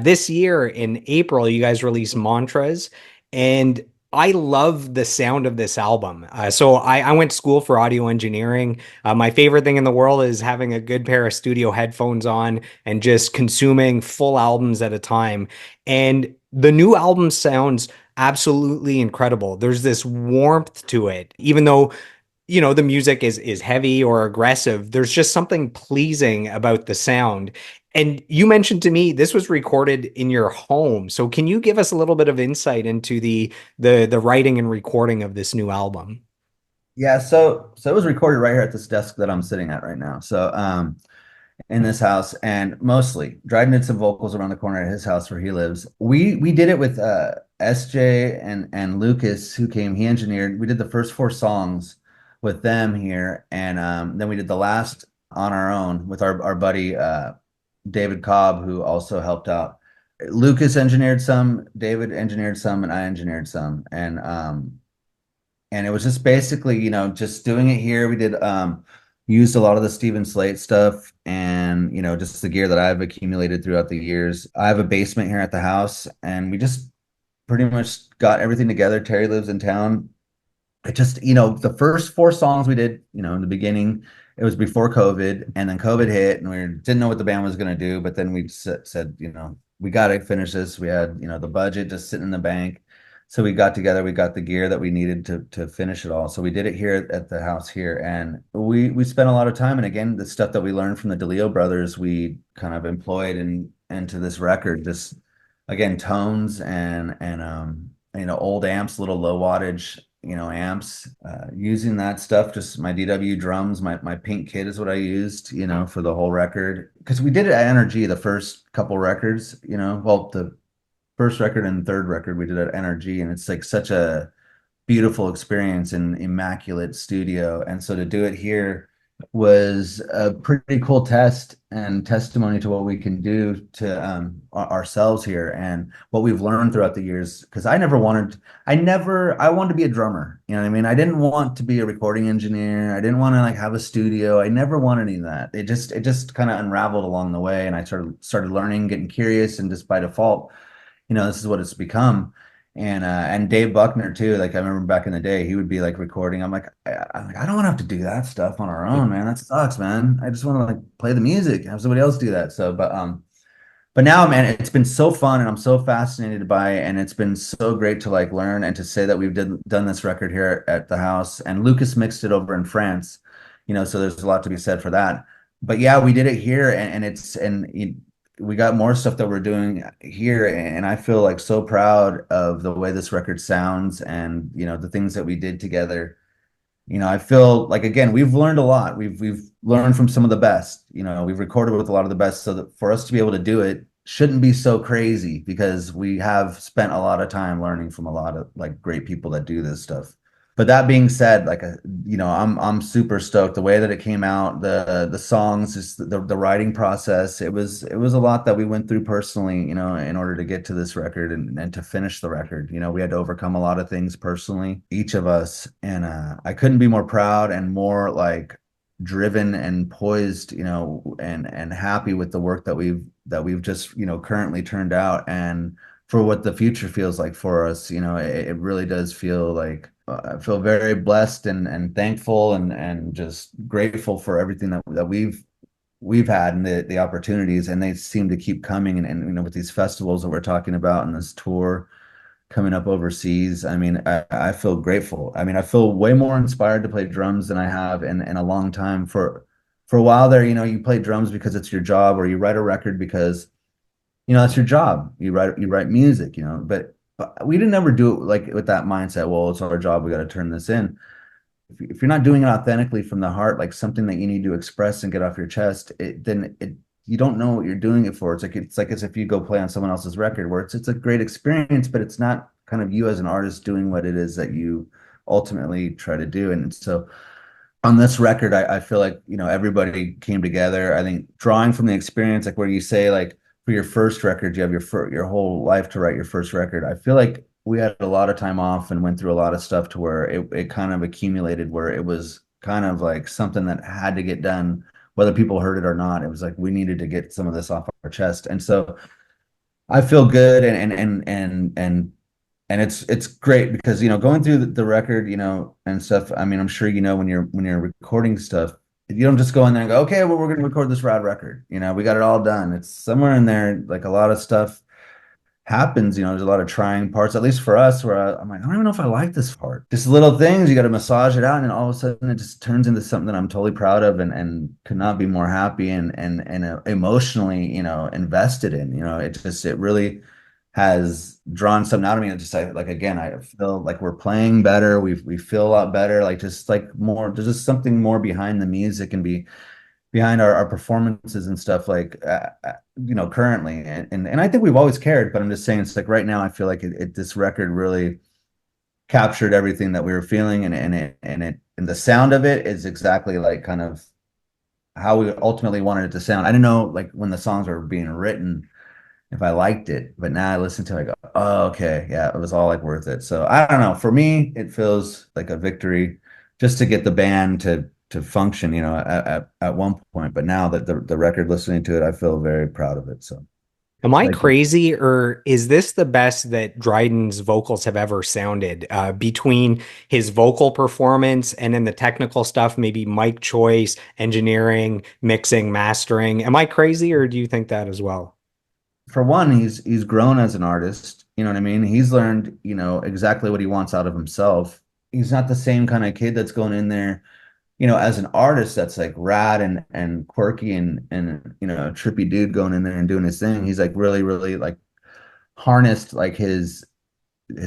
This year in April, you guys released Mantras, and I love the sound of this album. So I went to school for audio engineering. My favorite thing in the world is having a good pair of studio headphones on and just consuming full albums at a time. And the new album sounds absolutely incredible. There's this warmth to it, even though the music is heavy or aggressive. There's just something pleasing about the sound. And you mentioned to me this was recorded in your home. So can you give us a little bit of insight into the writing and recording of this new album? Yeah, so it was recorded right here at this desk that I'm sitting at right now. In this house, and mostly Dryden did some vocals around the corner at his house where he lives. We did it with SJ and Lucas, who came. He engineered. We did the first four songs with them here, and then we did the last on our own with our buddy David Cobb, who also helped out. Lucas engineered some, David engineered some, and I engineered some, and it was just basically, just doing it here. We did used a lot of the Steven Slate stuff and, just the gear that I've accumulated throughout the years. I have a basement here at the house, and we just pretty much got everything together. Terry lives in town. It just, the first four songs we did, in the beginning, it was before COVID, and then COVID hit, and we didn't know what the band was going to do. But then we said, we got to finish this. We had, the budget just sitting in the bank. So we got together, we got the gear that we needed to finish it all. So we did it here at the house here, and we spent a lot of time. And again, the stuff that we learned from the DeLeo brothers, we kind of employed into this record. Just again, tones and old amps, little low wattage amps, using that stuff. Just my DW drums, my pink kit is what I used, for the whole record, because we did it at NRG the first couple records, well, the first record and third record we did at NRG, and it's like such a beautiful experience in immaculate studio. And so to do it here was a pretty cool test and testimony to what we can do to ourselves here and what we've learned throughout the years. Because I wanted to be a drummer. You know what I mean? I didn't want to be a recording engineer. I didn't want to like have a studio. I never wanted any of that. It just kind of unraveled along the way, and I started learning, getting curious, and just by default, this is what it's become. And Dave Buckner too. Like I remember back in the day, he would be like recording. I'm like, I don't want to have to do that stuff on our own, man. That sucks, man. I just want to like play the music, have somebody else do that. But now, man, it's been so fun, and I'm so fascinated by it, and it's been so great to like learn and to say that done this record here at the house. And Lucas mixed it over in France, so there's a lot to be said for that. But yeah, we did it here, we got more stuff that we're doing here, and I feel like so proud of the way this record sounds, and the things that we did together. I feel like, again, we've learned a lot. We've learned from some of the best. We've recorded with a lot of the best, so that for us to be able to do it shouldn't be so crazy, because we have spent a lot of time learning from a lot of like great people that do this stuff. But that being said, like, I'm super stoked the way that it came out, the songs, just the writing process. It was a lot that we went through personally, in order to get to this record and to finish the record. We had to overcome a lot of things personally, each of us, and I couldn't be more proud and more like driven and poised, and happy with the work that we've just, currently turned out, and for what the future feels like for us. It really does feel like I feel very blessed and thankful and just grateful for everything that we've had, and the opportunities, and they seem to keep coming, and with these festivals that we're talking about and this tour coming up overseas. I mean, I feel grateful. I mean, I feel way more inspired to play drums than I have in a long time. For a while there, you play drums because it's your job, or you write a record because that's your job. You write music, but we didn't ever do it like with that mindset. Well, it's our job. We got to turn this in. If you're not doing it authentically from the heart, like something that you need to express and get off your chest, then you don't know what you're doing it for. It's like as if you go play on someone else's record, where it's a great experience, but it's not kind of you as an artist doing what it is that you ultimately try to do. And so on this record, I feel like, everybody came together. I think drawing from the experience, like where you say, like, for your first record, you have your whole life to write your first record. I feel like we had a lot of time off and went through a lot of stuff to where it kind of accumulated, where it was kind of like something that had to get done, whether people heard it or not. It was like we needed to get some of this off our chest. And so I feel good and it's great because going through the record and stuff. I mean, I'm sure when you're recording stuff, you don't just go in there and go, okay, well, we're gonna record this rad record. We got it all done. It's somewhere in there, like a lot of stuff happens. There's a lot of trying parts, at least for us, where I'm like, I don't even know if I like this part. Just little things, you got to massage it out, and then all of a sudden it just turns into something that I'm totally proud of and could not be more happy and emotionally, invested in. It really has drawn something out of me. And just like again, I feel like we're playing better. We feel a lot better. Like just like more, there's just something more behind the music and behind our performances and stuff like currently and I think we've always cared, but I'm just saying it's like right now I feel like this record really captured everything that we were feeling and the sound of it is exactly like kind of how we ultimately wanted it to sound. I didn't know like when the songs were being written if I liked it, but now I listen to it, I go, oh, okay, yeah, it was all like worth it. So I don't know. For me, it feels like a victory just to get the band to function, at one point. But now that the record, listening to it, I feel very proud of it. So Am I thank you. crazy, or is this the best that Dryden's vocals have ever sounded? Between his vocal performance and then the technical stuff, maybe mic choice, engineering, mixing, mastering. Am I crazy, or do you think that as well? For one, he's grown as an artist. You know what I mean? He's learned, exactly what he wants out of himself. He's not the same kind of kid that's going in there as an artist that's like rad and quirky and a trippy dude going in there and doing his thing. He's like really, really like harnessed like his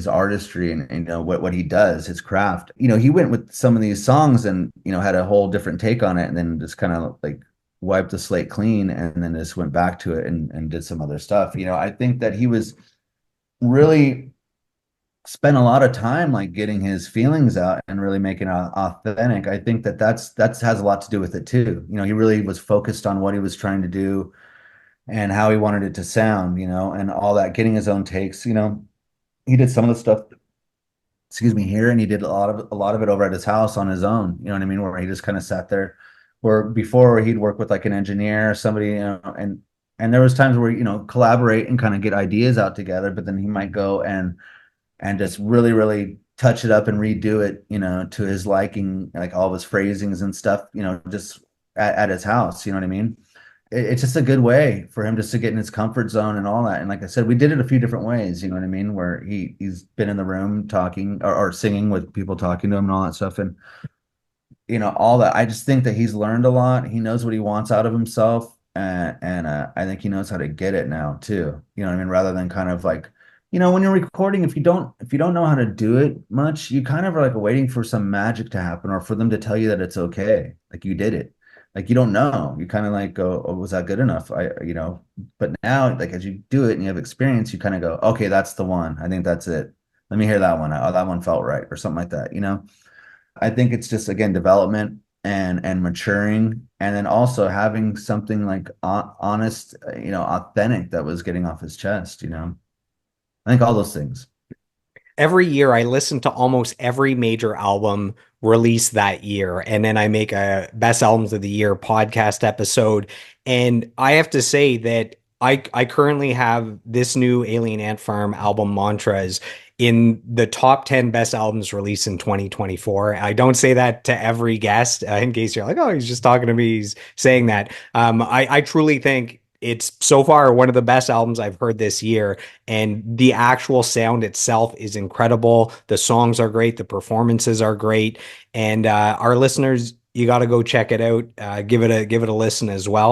artistry and what he does, his craft. He went with some of these songs and had a whole different take on it and then just kind of like wiped the slate clean and then just went back to it and did some other stuff. I think that he was really spent a lot of time like getting his feelings out and really making it authentic. I think that's has a lot to do with it too. He really was focused on what he was trying to do and how he wanted it to sound, and all that, getting his own takes. He did some of the stuff, excuse me, here, and he did a lot of it over at his house on his own. You know what I mean? Where he just kind of sat there. Where before he'd work with like an engineer or somebody, and there was times where collaborate and kind of get ideas out together, but then he might go and just really, really touch it up and redo it, to his liking, like all of his phrasings and stuff, just at his house. You know what I mean? It's just a good way for him just to get in his comfort zone and all that. And like I said, we did it a few different ways, you know what I mean? Where he's been in the room talking or singing with people talking to him and all that stuff. And all that. I just think that he's learned a lot. He knows what he wants out of himself, and I think he knows how to get it now too. You know what I mean? Rather than kind of like, when you're recording, if you don't know how to do it much, you kind of are like waiting for some magic to happen or for them to tell you that it's okay, like you did it. Like you don't know. You kind of like go, oh, was that good enough? But now, like as you do it and you have experience, you kind of go, okay, that's the one. I think that's it. Let me hear that one. Oh, that one felt right, or something like that. I think it's just again development and maturing, and then also having something like honest, authentic that was getting off his chest. I think all those things. Every year I listen to almost every major album released that year, and then I make a best albums of the year podcast episode. And I have to say that I currently have this new Alien Ant Farm album Mantras in the top 10 best albums released in 2024. I don't say that to every guest, in case you're like, oh, he's just talking to me. He's saying that. I truly think it's so far one of the best albums I've heard this year. And the actual sound itself is incredible. The songs are great. The performances are great. And our listeners, you got to go check it out. Give it a listen as well.